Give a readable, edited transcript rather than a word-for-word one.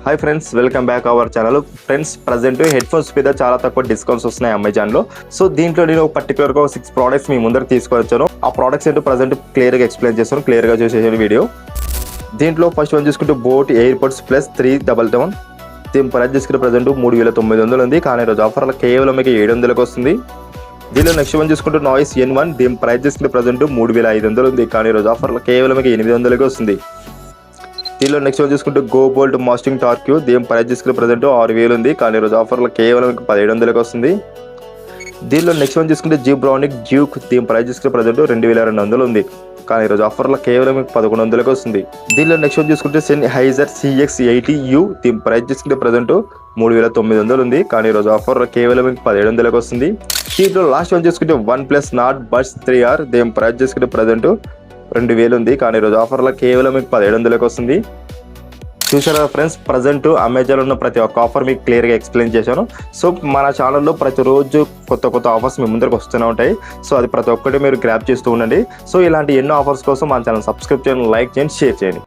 Hi friends, welcome back our channel. Friends, present head phones మీద చాలా తక్కువ discounts వస్తున్నాయి అమెజాన్లో. సో దీంట్లో నేను పర్టికులర్గా 6 ప్రోడక్ట్స్ మీ ముందర తీసుకొచ్చాను. ఆ ప్రోడక్ట్స్ ఏంటో ప్రజెంట్ క్లియర్గా ఎక్స్ప్లెయిన్ చేస్తాను. క్లియర్గా చూసేసాను వీడియో. దీంట్లో ఫస్ట్ వన్ చూసుకుంటే బోట్ ఎయిర్పోర్ట్స్ ప్లస్ 377. దీని ప్రైస్ చూసుకుంటే ప్రజెంట్ 3900 ఉంది, కానీ ఈరోజు ఆఫర్లో కేవలం మీకు 700కి వస్తుంది. దీనిలో నెక్స్ట్ వన్ చూసుకుంటే నాయిస్ N1. దీని ప్రైస్ చూసుకుంటే ప్రజెంట్ 3500 ఉంది, కానీ ఈరోజు ఆఫర్లో కేవలం మీకు 800కి వస్తుంది. దీనిలో నెక్స్ట్ వన్ చూసుకుంటే గో బోల్ట్ మాస్టింగ్ టార్క్యూ. దీని ప్రైస్ చూసుకుంటే ప్రజెంట్ 6000 ఉంది, కానీ ఈరోజు ఆఫర్లో కేవలం 1700కి వస్తుంది. దీనిలో నెక్స్ట్ వన్ చూసుకుంటే జీబ్రానిక్ డ్యూక్. దీని ప్రైస్ చూసుకుంటే ప్రజెంట్ 2200 ఉంది, కానీ ఈరోజు ఆఫర్లో కేవలం 1100కి వస్తుంది. దీనిలో నెక్స్ట్ వన్ చూసుకుంటే సెన్హైజర్ CX80U. దీని ప్రైస్ చూసుకుంటే ప్రజెంట్ 3900 ఉంది, కానీ ఈరోజు ఆఫర్లో కేవలం 1700కి వస్తుంది. దీంట్లో లాస్ట్ వన్ చూసుకుంటే OnePlus Nord Buds 3R. దీని ప్రైస్ చూసుకుంటే ప్రజెంట్ 2000 ఉంది, కానీ ఈరోజు ఆఫర్లో కేవలం 1700కి వస్తుంది. చూసారా ఫ్రెండ్స్, ప్రజెంట్ అమెజాన్లో ఉన్న ప్రతి ఒక్క ఆఫర్ మీకు క్లియర్గా ఎక్స్ప్లెయిన్ చేశాను. సో మన ఛానల్లో ప్రతిరోజు కొత్త ఆఫర్స్ మీ ముందరకు వస్తూనే ఉంటాయి. సో అది ప్రతి ఒక్కటి మీరు గ్రాప్ చేస్తూ ఉండండి. సో ఇలాంటి ఎన్నో ఆఫర్స్ కోసం మన ఛానల్ సబ్స్క్రైబ్ చేయండి, లైక్ చేయండి, షేర్ చేయండి.